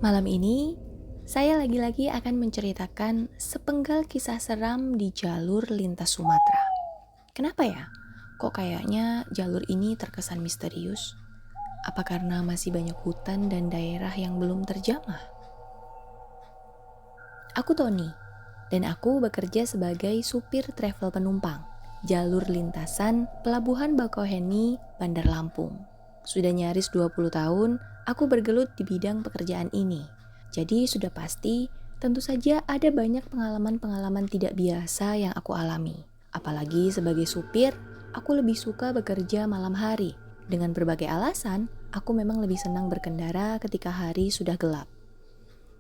Malam ini, saya lagi-lagi akan menceritakan sepenggal kisah seram di jalur lintas Sumatera. Kenapa ya? Kok kayaknya jalur ini terkesan misterius? Apa karena masih banyak hutan dan daerah yang belum terjamah? Aku Tony, dan aku bekerja sebagai supir travel penumpang, jalur lintasan Pelabuhan Bakauheni, Bandar Lampung. Sudah nyaris 20 tahun, aku bergelut di bidang pekerjaan ini. Jadi sudah pasti, tentu saja ada banyak pengalaman-pengalaman tidak biasa yang aku alami. Apalagi sebagai supir, aku lebih suka bekerja malam hari. Dengan berbagai alasan, aku memang lebih senang berkendara ketika hari sudah gelap.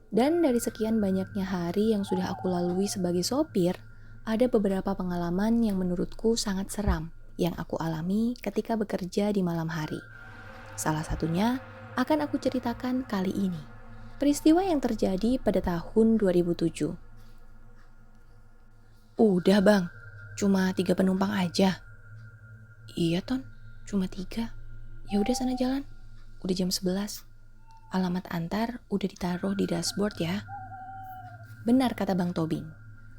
Dan dari sekian banyaknya hari yang sudah aku lalui sebagai sopir, ada beberapa pengalaman yang menurutku sangat seram yang aku alami ketika bekerja di malam hari. Salah satunya akan aku ceritakan kali ini. Peristiwa yang terjadi pada tahun 2007. Udah bang, cuma 3 penumpang aja. Iya Ton, cuma 3. Ya udah sana jalan, udah jam 11. Alamat antar udah ditaruh di dashboard ya. Benar kata Bang Tobing.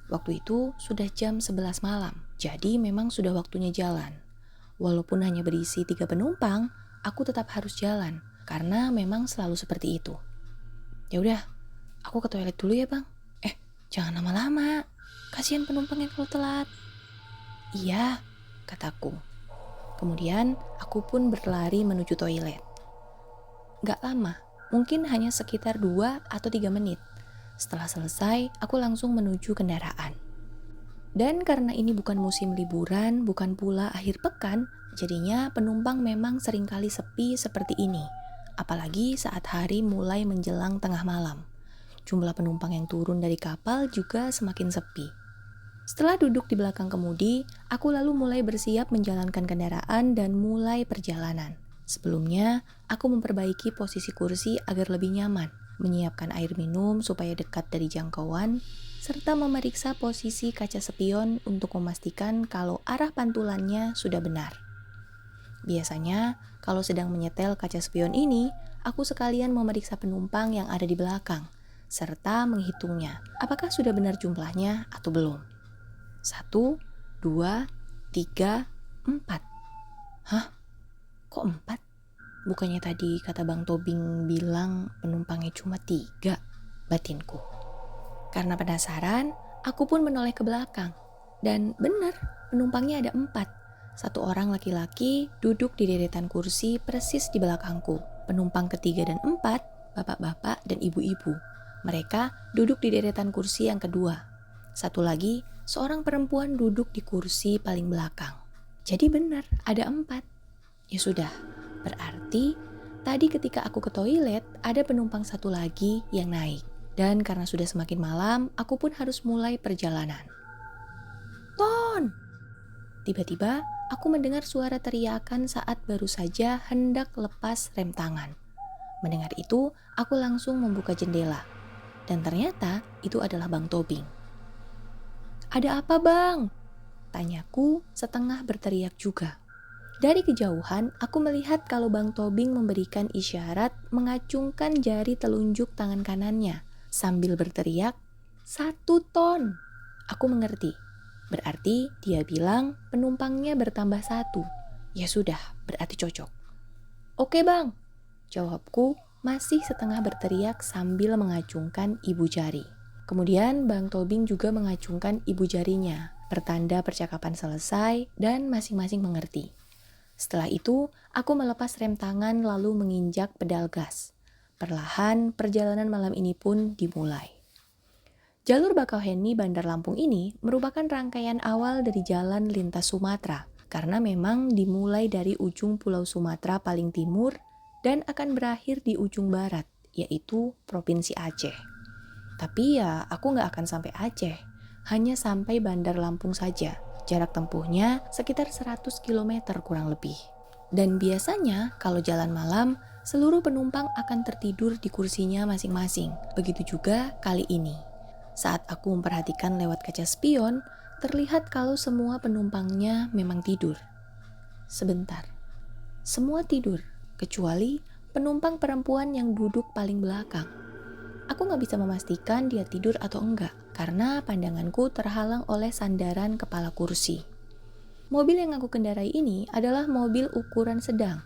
Waktu itu sudah jam 11 malam, jadi memang sudah waktunya jalan. Walaupun hanya berisi 3 penumpang, aku tetap harus jalan, karena memang selalu seperti itu. Ya udah, aku ke toilet dulu ya bang. Jangan lama-lama, kasihan penumpang yang kalau telat. Iya, kataku. Kemudian aku pun berlari menuju toilet. Gak lama, mungkin hanya sekitar 2 atau 3 menit. Setelah selesai, aku langsung menuju kendaraan. Dan karena ini bukan musim liburan, bukan pula akhir pekan, jadinya penumpang memang seringkali sepi seperti ini. Apalagi saat hari mulai menjelang tengah malam. Jumlah penumpang yang turun dari kapal juga semakin sepi. Setelah duduk di belakang kemudi, aku lalu mulai bersiap menjalankan kendaraan dan mulai perjalanan. Sebelumnya, aku memperbaiki posisi kursi agar lebih nyaman, menyiapkan air minum supaya dekat dari jangkauan, serta memeriksa posisi kaca spion untuk memastikan kalau arah pantulannya sudah benar. Biasanya, kalau sedang menyetel kaca spion ini, aku sekalian memeriksa penumpang yang ada di belakang, serta menghitungnya apakah sudah benar jumlahnya atau belum. 1, 2, 3, 4. Hah? Kok 4? Bukannya tadi kata Bang Tobing bilang penumpangnya cuma 3, batinku. Karena penasaran, aku pun menoleh ke belakang. Dan benar, penumpangnya ada 4. 1 orang laki-laki duduk di deretan kursi persis di belakangku. Penumpang ketiga dan 4, bapak-bapak dan ibu-ibu. Mereka duduk di deretan kursi yang kedua. Satu lagi, seorang perempuan duduk di kursi paling belakang. Jadi benar, ada 4. Ya sudah, berarti tadi ketika aku ke toilet, ada penumpang satu lagi yang naik. Dan karena sudah semakin malam, aku pun harus mulai perjalanan. Ton! Tiba-tiba, aku mendengar suara teriakan saat baru saja hendak lepas rem tangan. Mendengar itu, aku langsung membuka jendela. Dan ternyata itu adalah Bang Tobing. Ada apa bang? Tanyaku setengah berteriak juga. Dari kejauhan, aku melihat kalau Bang Tobing memberikan isyarat mengacungkan jari telunjuk tangan kanannya sambil berteriak, 1 ton. Aku mengerti. Berarti dia bilang penumpangnya bertambah 1. Ya sudah, berarti cocok. Oke bang, jawabku masih setengah berteriak sambil mengacungkan ibu jari. Kemudian Bang Tobing juga mengacungkan ibu jarinya, pertanda percakapan selesai dan masing-masing mengerti. Setelah itu, aku melepas rem tangan lalu menginjak pedal gas. Perlahan, perjalanan malam ini pun dimulai. Jalur Bakauheni Bandar Lampung ini merupakan rangkaian awal dari jalan lintas Sumatera, karena memang dimulai dari ujung Pulau Sumatera paling timur dan akan berakhir di ujung barat, yaitu Provinsi Aceh. Tapi ya aku nggak akan sampai Aceh, hanya sampai Bandar Lampung saja. Jarak tempuhnya sekitar 100 km kurang lebih. Dan biasanya kalau jalan malam, seluruh penumpang akan tertidur di kursinya masing-masing. Begitu juga kali ini. Saat aku memperhatikan lewat kaca spion, terlihat kalau semua penumpangnya memang tidur. Sebentar, semua tidur, kecuali penumpang perempuan yang duduk paling belakang. aku nggak bisa memastikan dia tidur atau enggak, karena pandanganku terhalang oleh sandaran kepala kursi. Mobil yang aku kendarai ini adalah mobil ukuran sedang,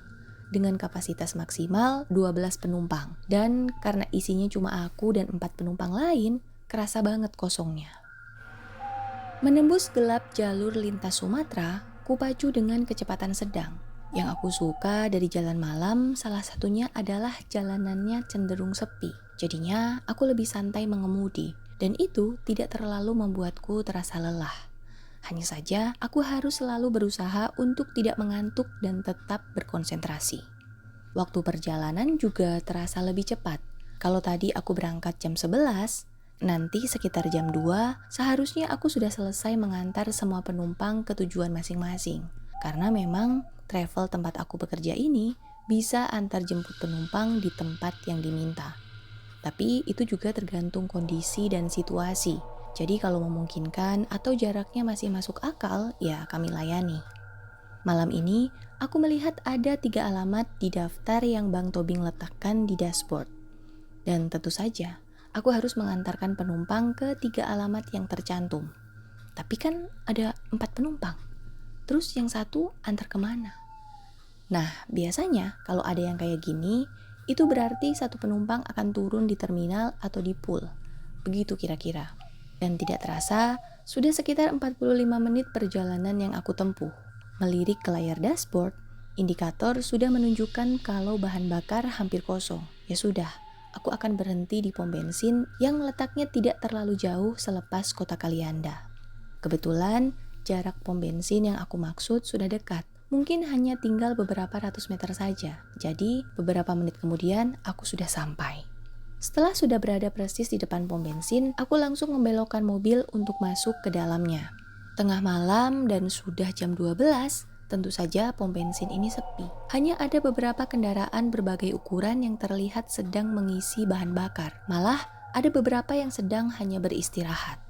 dengan kapasitas maksimal 12 penumpang. Dan karena isinya cuma aku dan 4 penumpang lain, kerasa banget kosongnya. Menembus gelap jalur lintas Sumatera, kupacu dengan kecepatan sedang. Yang aku suka dari jalan malam salah satunya adalah jalanannya cenderung sepi. Jadinya aku lebih santai mengemudi dan itu tidak terlalu membuatku terasa lelah. Hanya saja aku harus selalu berusaha untuk tidak mengantuk dan tetap berkonsentrasi. Waktu perjalanan juga terasa lebih cepat. Kalau tadi aku berangkat jam 11, nanti sekitar jam 2 seharusnya aku sudah selesai mengantar semua penumpang ke tujuan masing-masing. Karena memang travel tempat aku bekerja ini bisa antar jemput penumpang di tempat yang diminta. Tapi itu juga tergantung kondisi dan situasi. Jadi kalau memungkinkan atau jaraknya masih masuk akal, ya kami layani. Malam ini, aku melihat ada 3 alamat di daftar yang Bang Tobing letakkan di dashboard. Dan tentu saja, aku harus mengantarkan penumpang ke 3 alamat yang tercantum. Tapi kan ada 4 penumpang. Terus yang satu antar kemana? Nah, biasanya kalau ada yang kayak gini, itu berarti satu penumpang akan turun di terminal atau di pool. Begitu kira-kira. Dan tidak terasa, sudah sekitar 45 menit perjalanan yang aku tempuh. Melirik ke layar dashboard, indikator sudah menunjukkan kalau bahan bakar hampir kosong. Ya sudah, aku akan berhenti di pom bensin yang letaknya tidak terlalu jauh selepas kota Kalianda. Kebetulan, jarak pom bensin yang aku maksud sudah dekat. Mungkin hanya tinggal beberapa ratus meter saja. Jadi, beberapa menit kemudian aku sudah sampai. Setelah sudah berada persis di depan pom bensin, aku langsung membelokkan mobil untuk masuk ke dalamnya. Tengah malam dan sudah jam 12, tentu saja pom bensin ini sepi. Hanya ada beberapa kendaraan berbagai ukuran yang terlihat sedang mengisi bahan bakar. Malah, ada beberapa yang sedang hanya beristirahat.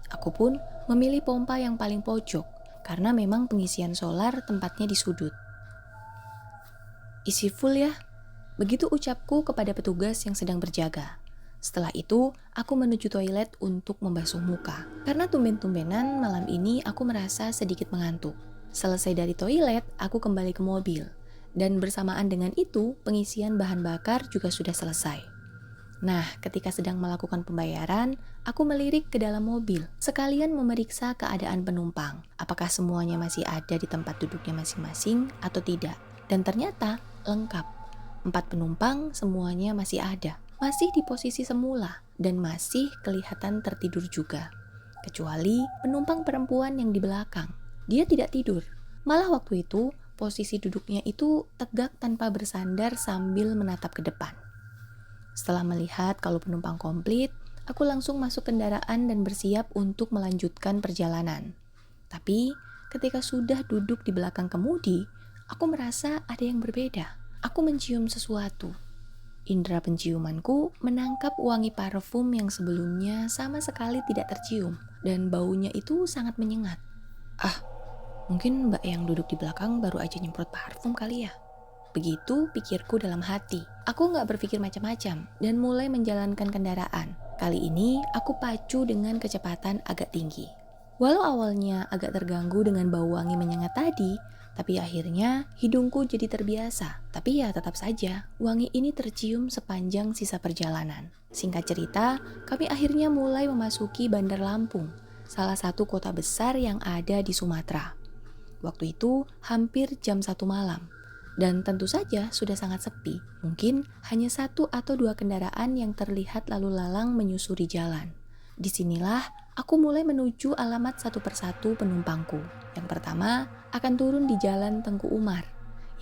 Aku pun memilih pompa yang paling pojok, karena memang pengisian solar tempatnya di sudut. Isi full ya, begitu ucapku kepada petugas yang sedang berjaga. Setelah itu, aku menuju toilet untuk membasuh muka. Karena tumben-tumbenan malam ini aku merasa sedikit mengantuk. Selesai dari toilet, aku kembali ke mobil. Dan bersamaan dengan itu, pengisian bahan bakar juga sudah selesai. Nah, ketika sedang melakukan pembayaran, aku melirik ke dalam mobil, sekalian memeriksa keadaan penumpang. Apakah semuanya masih ada di tempat duduknya masing-masing atau tidak. Dan ternyata lengkap. 4 penumpang semuanya masih ada. Masih di posisi semula dan masih kelihatan tertidur juga. Kecuali penumpang perempuan yang di belakang. Dia tidak tidur. Malah waktu itu, posisi duduknya itu tegak tanpa bersandar sambil menatap ke depan. Setelah melihat kalau penumpang komplit, aku langsung masuk kendaraan dan bersiap untuk melanjutkan perjalanan. Tapi, ketika sudah duduk di belakang kemudi, aku merasa ada yang berbeda. Aku mencium sesuatu. Indera penciumanku menangkap wangi parfum yang sebelumnya sama sekali tidak tercium, dan baunya itu sangat menyengat. Mungkin mbak yang duduk di belakang baru aja nyemprot parfum kali ya. Begitu pikirku dalam hati. Aku gak berpikir macam-macam dan mulai menjalankan kendaraan. Kali ini aku pacu dengan kecepatan agak tinggi. Walau awalnya agak terganggu dengan bau wangi menyengat tadi, tapi akhirnya hidungku jadi terbiasa. Tapi ya tetap saja, wangi ini tercium sepanjang sisa perjalanan. Singkat cerita, kami akhirnya mulai memasuki Bandar Lampung, salah satu kota besar yang ada di Sumatera. Waktu itu hampir jam 1 malam. Dan tentu saja sudah sangat sepi. Mungkin hanya 1 atau 2 kendaraan yang terlihat lalu lalang menyusuri jalan. Disinilah aku mulai menuju alamat satu persatu penumpangku. Yang pertama akan turun di Jalan Tengku Umar.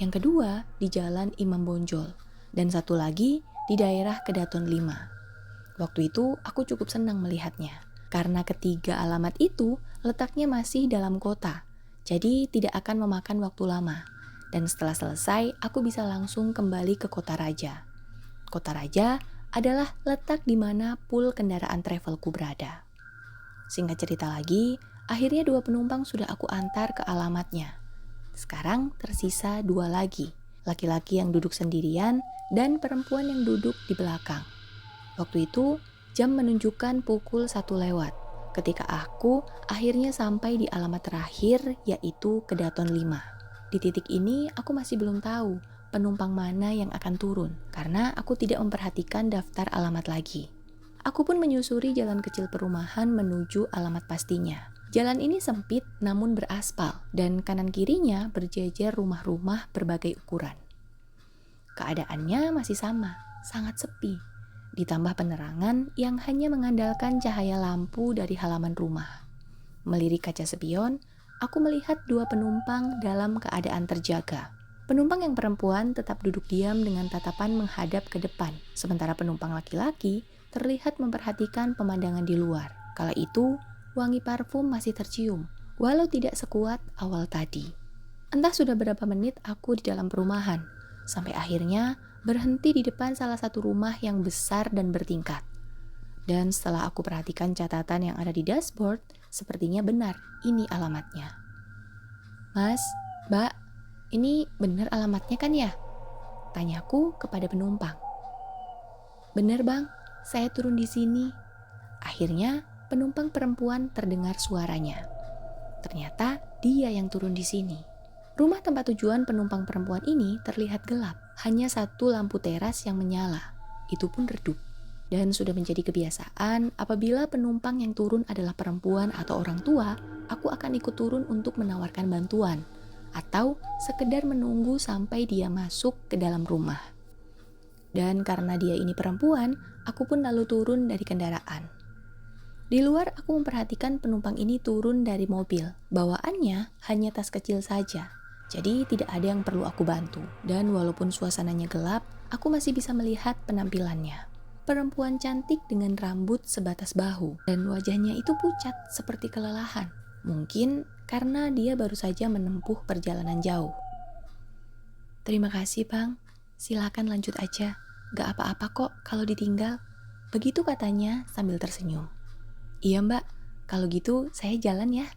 Yang kedua di Jalan Imam Bonjol. Dan satu lagi di daerah Kedaton 5. Waktu itu aku cukup senang melihatnya. Karena ketiga alamat itu letaknya masih dalam kota. Jadi tidak akan memakan waktu lama. Dan setelah selesai, aku bisa langsung kembali ke Kota Raja. Kota Raja adalah letak di mana pool kendaraan travelku berada. Singkat cerita lagi, akhirnya 2 penumpang sudah aku antar ke alamatnya. Sekarang tersisa 2 lagi, laki-laki yang duduk sendirian dan perempuan yang duduk di belakang. Waktu itu jam menunjukkan pukul 1 lewat. Ketika aku akhirnya sampai di alamat terakhir, yaitu Kedaton 5. Di titik ini aku masih belum tahu penumpang mana yang akan turun karena aku tidak memperhatikan daftar alamat lagi. Aku pun menyusuri jalan kecil perumahan menuju alamat pastinya. Jalan ini sempit namun beraspal dan kanan kirinya berjejer rumah-rumah berbagai ukuran. Keadaannya masih sama, sangat sepi. Ditambah penerangan yang hanya mengandalkan cahaya lampu dari halaman rumah. Melirik kaca spion, aku melihat 2 penumpang dalam keadaan terjaga. Penumpang yang perempuan tetap duduk diam dengan tatapan menghadap ke depan, sementara penumpang laki-laki terlihat memperhatikan pemandangan di luar. Kala itu, wangi parfum masih tercium, walau tidak sekuat awal tadi. Entah sudah berapa menit aku di dalam perumahan, sampai akhirnya berhenti di depan salah satu rumah yang besar dan bertingkat. Dan setelah aku perhatikan catatan yang ada di dashboard, sepertinya benar, ini alamatnya. Mas, Mbak, ini benar alamatnya kan ya? Tanyaku kepada penumpang. Benar bang, saya turun di sini. Akhirnya penumpang perempuan terdengar suaranya. Ternyata dia yang turun di sini. Rumah tempat tujuan penumpang perempuan ini terlihat gelap. Hanya satu lampu teras yang menyala. Itu pun redup. Dan sudah menjadi kebiasaan apabila penumpang yang turun adalah perempuan atau orang tua, aku akan ikut turun untuk menawarkan bantuan. Atau sekedar menunggu sampai dia masuk ke dalam rumah. Dan karena dia ini perempuan, aku pun lalu turun dari kendaraan. Di luar aku memperhatikan penumpang ini turun dari mobil. Bawaannya hanya tas kecil saja, jadi tidak ada yang perlu aku bantu. Dan walaupun suasananya gelap, aku masih bisa melihat penampilannya. Perempuan cantik dengan rambut sebatas bahu, dan wajahnya itu pucat seperti kelelahan. Mungkin karena dia baru saja menempuh perjalanan jauh. Terima kasih bang, silakan lanjut aja. Gak apa-apa kok kalau ditinggal. Begitu katanya sambil tersenyum. Iya mbak, kalau gitu saya jalan ya,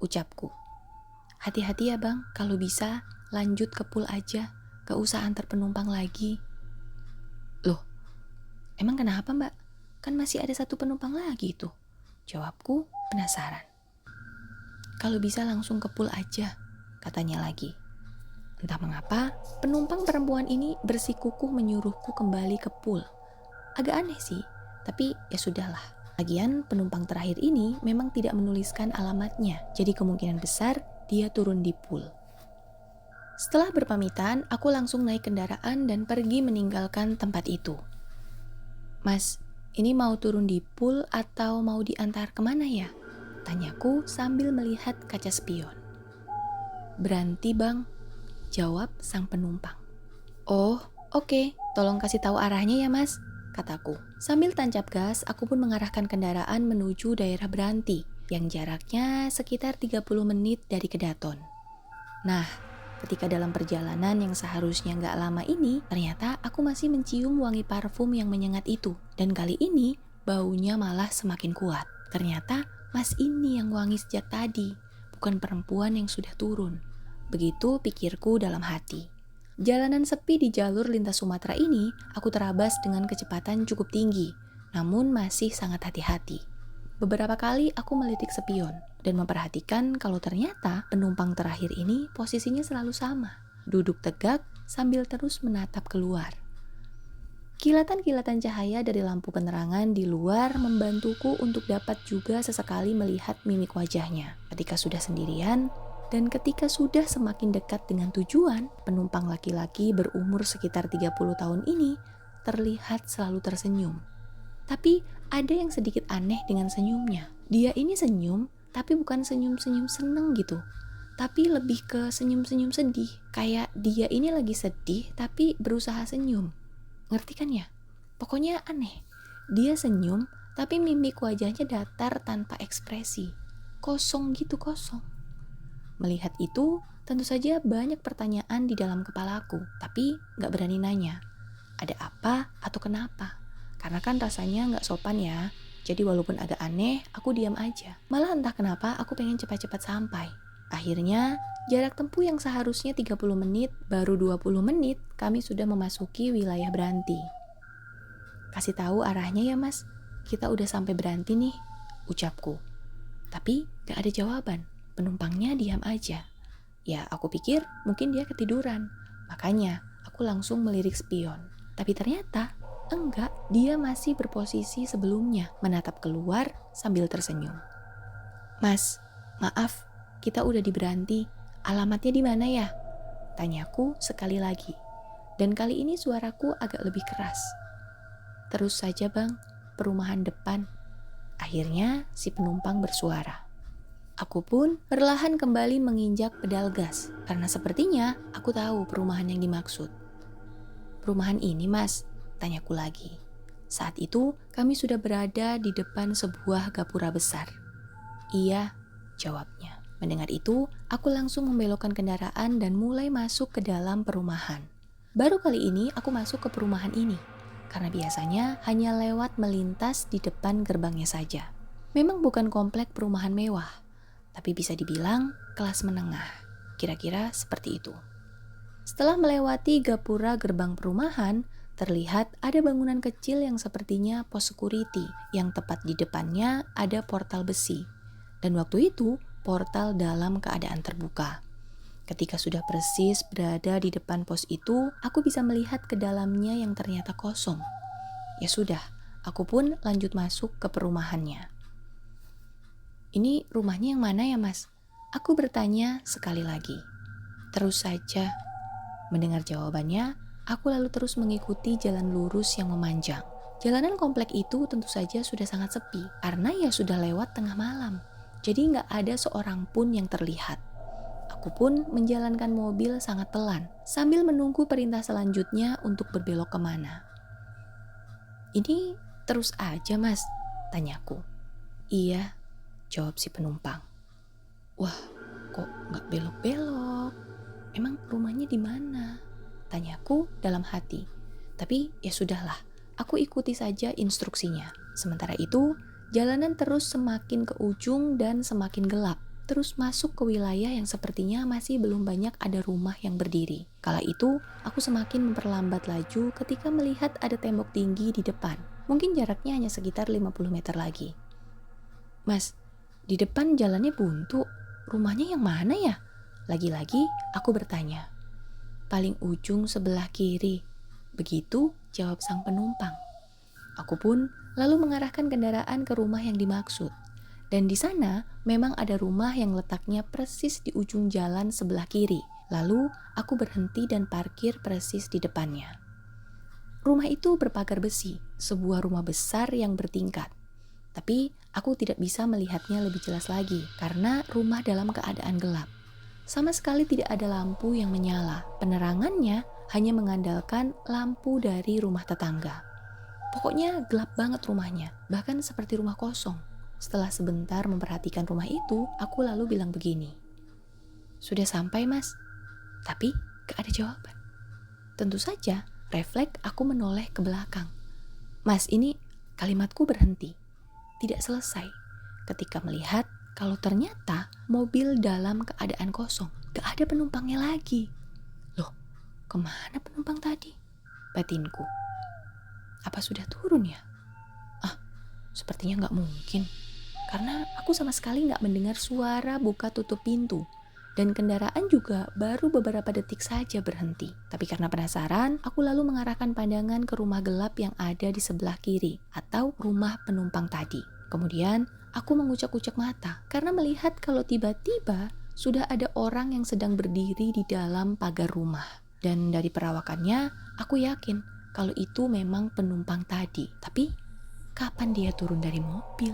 ucapku. Hati-hati ya bang, kalau bisa lanjut ke pool aja, gak usah antar penumpang lagi. Loh, emang kenapa mbak? Kan masih ada satu penumpang lagi tuh, jawabku penasaran. Kalau bisa langsung ke pool aja, katanya lagi. Entah mengapa, penumpang perempuan ini bersikukuh menyuruhku kembali ke pool. Agak aneh sih, tapi ya sudahlah. Lagian penumpang terakhir ini memang tidak menuliskan alamatnya, jadi kemungkinan besar dia turun di pool. Setelah berpamitan, aku langsung naik kendaraan dan pergi meninggalkan tempat itu. Mas, ini mau turun di pool atau mau diantar kemana ya? Tanyaku sambil melihat kaca spion. Berhenti bang, jawab sang penumpang. Oh, oke, tolong kasih tahu arahnya ya mas, kataku. Sambil tancap gas, aku pun mengarahkan kendaraan menuju daerah Beranti, yang jaraknya sekitar 30 menit dari Kedaton. Nah, ketika dalam perjalanan yang seharusnya gak lama ini, ternyata aku masih mencium wangi parfum yang menyengat itu. Dan kali ini, baunya malah semakin kuat. Ternyata mas ini yang wangi sejak tadi, bukan perempuan yang sudah turun. Begitu pikirku dalam hati. Jalanan sepi di jalur lintas Sumatera ini, aku terabas dengan kecepatan cukup tinggi, namun masih sangat hati-hati. Beberapa kali aku melitik spion dan memperhatikan kalau ternyata penumpang terakhir ini posisinya selalu sama, duduk tegak sambil terus menatap keluar. Kilatan-kilatan cahaya dari lampu penerangan di luar membantuku untuk dapat juga sesekali melihat mimik wajahnya. Ketika sudah sendirian, dan ketika sudah semakin dekat dengan tujuan, penumpang laki-laki berumur sekitar 30 tahun ini terlihat selalu tersenyum. Tapi ada yang sedikit aneh dengan senyumnya. Dia ini senyum, tapi bukan senyum-senyum seneng gitu. Tapi lebih ke senyum-senyum sedih. Kayak dia ini lagi sedih, tapi berusaha senyum. Ngerti kan ya? Pokoknya aneh. Dia senyum, tapi mimik wajahnya datar tanpa ekspresi. Kosong gitu, kosong. Melihat itu, tentu saja banyak pertanyaan di dalam kepalaku, tapi gak berani nanya. Ada apa atau kenapa? Karena kan rasanya gak sopan ya. Jadi walaupun agak aneh, aku diam aja. Malah entah kenapa aku pengen cepat-cepat sampai. Akhirnya, jarak tempuh yang seharusnya 30 menit, baru 20 menit, kami sudah memasuki wilayah Beranti. Kasih tahu arahnya ya mas, kita udah sampai Beranti nih, ucapku. Tapi gak ada jawaban, penumpangnya diam aja. Ya aku pikir mungkin dia ketiduran, makanya aku langsung melirik spion. Tapi ternyata enggak, dia masih berposisi sebelumnya, menatap keluar sambil tersenyum. Mas, maaf, kita udah di Beranti, alamatnya di mana ya? Tanyaku sekali lagi, dan kali ini suaraku agak lebih keras. Terus saja bang, perumahan depan. Akhirnya si penumpang bersuara. Aku pun perlahan kembali menginjak pedal gas, karena sepertinya aku tahu perumahan yang dimaksud. Perumahan ini mas, tanyaku lagi. Saat itu kami sudah berada di depan sebuah gapura besar. Iya, jawabnya. Mendengar itu, aku langsung membelokkan kendaraan dan mulai masuk ke dalam perumahan. Baru kali ini aku masuk ke perumahan ini, karena biasanya hanya lewat melintas di depan gerbangnya saja. Memang bukan komplek perumahan mewah, tapi bisa dibilang kelas menengah, kira-kira seperti itu. Setelah melewati gapura gerbang perumahan, terlihat ada bangunan kecil yang sepertinya pos security, yang tepat di depannya ada portal besi. Dan waktu itu, portal dalam keadaan terbuka. Ketika sudah persis berada di depan pos itu, aku bisa melihat ke dalamnya yang ternyata kosong. Ya sudah, aku pun lanjut masuk ke perumahannya. Ini rumahnya yang mana ya mas? Aku bertanya sekali lagi. Terus saja. Mendengar jawabannya, aku lalu terus mengikuti jalan lurus yang memanjang. Jalanan komplek itu tentu saja sudah sangat sepi, karena ya sudah lewat tengah malam. Jadi nggak ada seorang pun yang terlihat. Aku pun menjalankan mobil sangat pelan, sambil menunggu perintah selanjutnya untuk berbelok kemana. Ini terus aja mas, tanyaku. Iya, jawab si penumpang. Wah, kok nggak belok-belok? Emang rumahnya di mana? Tanyaku dalam hati. Tapi ya sudahlah, aku ikuti saja instruksinya. Sementara itu, jalanan terus semakin ke ujung dan semakin gelap. Terus masuk ke wilayah yang sepertinya masih belum banyak ada rumah yang berdiri. Kala itu, aku semakin memperlambat laju ketika melihat ada tembok tinggi di depan. Mungkin jaraknya hanya sekitar 50 meter lagi. Mas, di depan jalannya buntu. Rumahnya yang mana ya? Lagi-lagi aku bertanya. Paling ujung sebelah kiri. Begitu jawab sang penumpang. Aku pun lalu mengarahkan kendaraan ke rumah yang dimaksud. Dan di sana memang ada rumah yang letaknya persis di ujung jalan sebelah kiri. Lalu aku berhenti dan parkir persis di depannya. Rumah itu berpagar besi, sebuah rumah besar yang bertingkat. Tapi aku tidak bisa melihatnya lebih jelas lagi karena rumah dalam keadaan gelap. Sama sekali tidak ada lampu yang menyala. Penerangannya hanya mengandalkan lampu dari rumah tetangga. Pokoknya gelap banget rumahnya, bahkan seperti rumah kosong. Setelah sebentar memperhatikan rumah itu, aku lalu bilang begini. Sudah sampai mas, tapi gak ada jawaban. Tentu saja, refleks aku menoleh ke belakang. Mas, ini kalimatku berhenti. Tidak selesai ketika melihat kalau ternyata mobil dalam keadaan kosong. Gak ada penumpangnya lagi. Loh, kemana penumpang tadi? Batinku. Apa sudah turun ya? Sepertinya gak mungkin. Karena aku sama sekali gak mendengar suara buka tutup pintu. Dan kendaraan juga baru beberapa detik saja berhenti. Tapi karena penasaran, aku lalu mengarahkan pandangan ke rumah gelap yang ada di sebelah kiri. Atau rumah penumpang tadi. Kemudian aku mengucek-ucek mata. Karena melihat kalau tiba-tiba sudah ada orang yang sedang berdiri di dalam pagar rumah. Dan dari perawakannya, aku yakin kalau itu memang penumpang tadi. Tapi kapan dia turun dari mobil?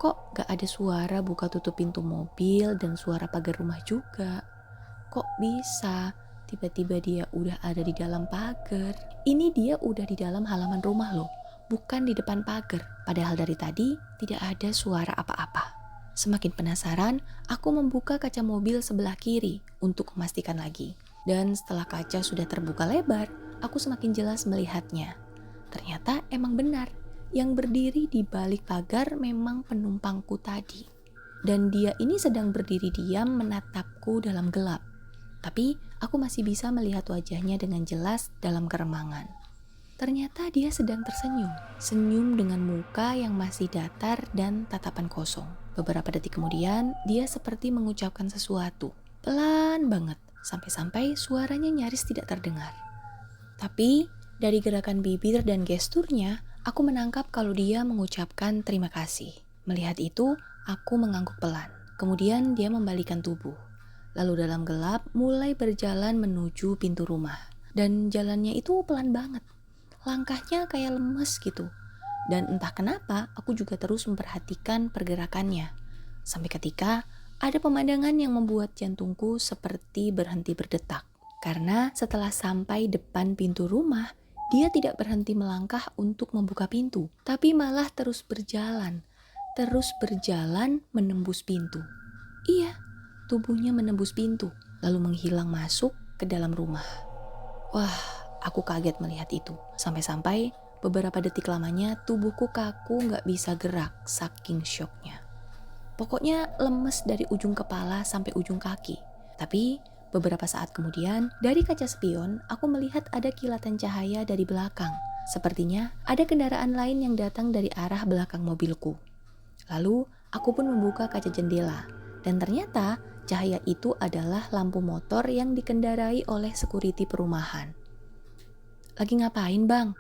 Kok gak ada suara buka tutup pintu mobil dan suara pagar rumah juga? Kok bisa tiba-tiba dia udah ada di dalam pagar? Ini dia udah di dalam halaman rumah loh, bukan di depan pagar. Padahal dari tadi tidak ada suara apa-apa. Semakin penasaran, aku membuka kaca mobil sebelah kiri untuk memastikan lagi. Dan setelah kaca sudah terbuka lebar, aku semakin jelas melihatnya. Ternyata emang benar, yang berdiri di balik pagar memang penumpangku tadi. Dan dia ini sedang berdiri diam menatapku dalam gelap. Tapi aku masih bisa melihat wajahnya dengan jelas dalam keremangan. Ternyata dia sedang tersenyum. Senyum dengan muka yang masih datar dan tatapan kosong. Beberapa detik kemudian, dia seperti mengucapkan sesuatu. Pelan banget, sampai-sampai suaranya nyaris tidak terdengar. Tapi, dari gerakan bibir dan gesturnya, aku menangkap kalau dia mengucapkan terima kasih. Melihat itu, aku mengangguk pelan. Kemudian dia membalikan tubuh. Lalu dalam gelap, mulai berjalan menuju pintu rumah. Dan jalannya itu pelan banget. Langkahnya kayak lemes gitu. Dan entah kenapa aku juga terus memperhatikan pergerakannya. Sampai ketika ada pemandangan yang membuat jantungku seperti berhenti berdetak. Karena setelah sampai depan pintu rumah, dia tidak berhenti melangkah untuk membuka pintu. Tapi malah terus berjalan menembus pintu. Iya, tubuhnya menembus pintu, lalu menghilang masuk ke dalam rumah. Wah, aku kaget melihat itu. Sampai-sampai beberapa detik lamanya tubuhku kaku gak bisa gerak saking syoknya. Pokoknya lemes dari ujung kepala sampai ujung kaki. Tapi beberapa saat kemudian dari kaca spion aku melihat ada kilatan cahaya dari belakang. Sepertinya ada kendaraan lain yang datang dari arah belakang mobilku. Lalu aku pun membuka kaca jendela. Dan ternyata cahaya itu adalah lampu motor yang dikendarai oleh security perumahan. "Lagi ngapain, Bang?"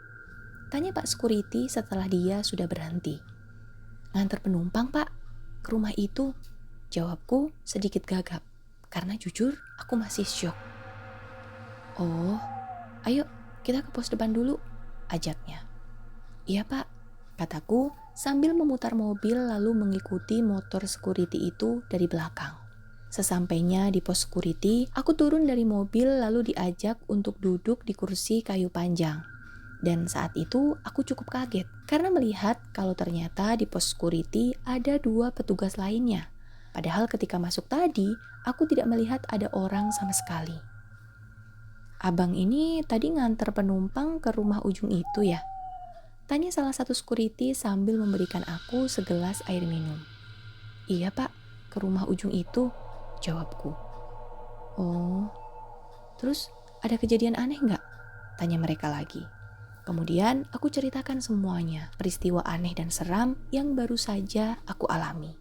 tanya Pak Security setelah dia sudah berhenti. "Nganter penumpang, Pak, ke rumah itu," jawabku sedikit gagap, karena jujur aku masih syok. "Oh, ayo kita ke pos depan dulu," ajaknya. "Iya, Pak," kataku sambil memutar mobil lalu mengikuti motor security itu dari belakang. Sesampainya di pos security, aku turun dari mobil lalu diajak untuk duduk di kursi kayu panjang. Dan saat itu aku cukup kaget karena melihat kalau ternyata di pos security ada 2 petugas lainnya. Padahal ketika masuk tadi, aku tidak melihat ada orang sama sekali. "Abang ini tadi nganter penumpang ke rumah ujung itu ya?" tanya salah satu security sambil memberikan aku segelas air minum. "Iya, Pak, ke rumah ujung itu," jawabku. "Oh, terus ada kejadian aneh nggak?" tanya mereka lagi. Kemudian aku ceritakan semuanya, peristiwa aneh dan seram yang baru saja aku alami.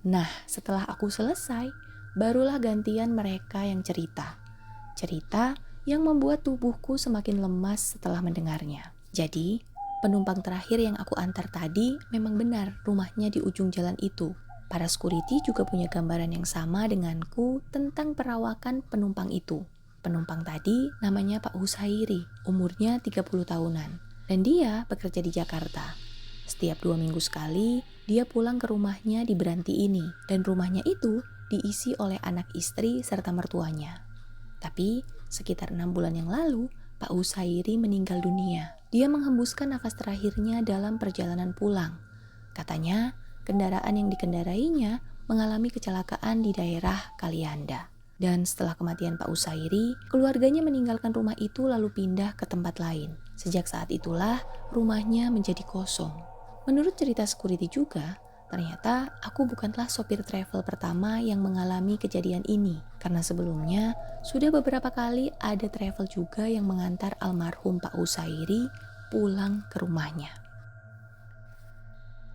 Nah, setelah aku selesai, barulah gantian mereka yang cerita. Cerita yang membuat tubuhku semakin lemas setelah mendengarnya. Jadi, penumpang terakhir yang aku antar tadi memang benar rumahnya di ujung jalan itu. Para security juga punya gambaran yang sama denganku tentang perawakan penumpang itu. Penumpang tadi namanya Pak Husairi, umurnya 30 tahunan. Dan dia bekerja di Jakarta. Setiap 2 minggu sekali, dia pulang ke rumahnya di Beranti ini. Dan rumahnya itu diisi oleh anak istri serta mertuanya. Tapi sekitar 6 bulan yang lalu, Pak Husairi meninggal dunia. Dia menghembuskan nafas terakhirnya dalam perjalanan pulang. Katanya, kendaraan yang dikendarainya mengalami kecelakaan di daerah Kalianda. Dan setelah kematian Pak Husairi, keluarganya meninggalkan rumah itu lalu pindah ke tempat lain. Sejak saat itulah rumahnya menjadi kosong. Menurut cerita security juga, ternyata aku bukanlah sopir travel pertama yang mengalami kejadian ini. Karena sebelumnya, sudah beberapa kali ada travel juga yang mengantar almarhum Pak Husairi pulang ke rumahnya.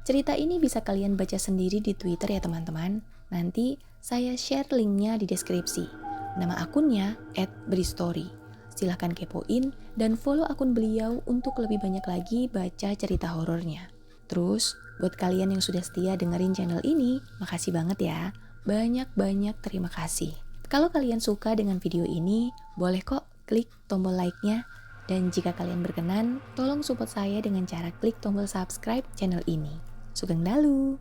Cerita ini bisa kalian baca sendiri di Twitter ya teman-teman. Nanti saya share linknya di deskripsi. Nama akunnya @bristory. Silahkan kepoin dan follow akun beliau untuk lebih banyak lagi baca cerita horornya. Terus, buat kalian yang sudah setia dengerin channel ini, makasih banget ya. Banyak-banyak terima kasih. Kalau kalian suka dengan video ini, boleh kok klik tombol like-nya. Dan jika kalian berkenan, tolong support saya dengan cara klik tombol subscribe channel ini. Sugeng Dalu!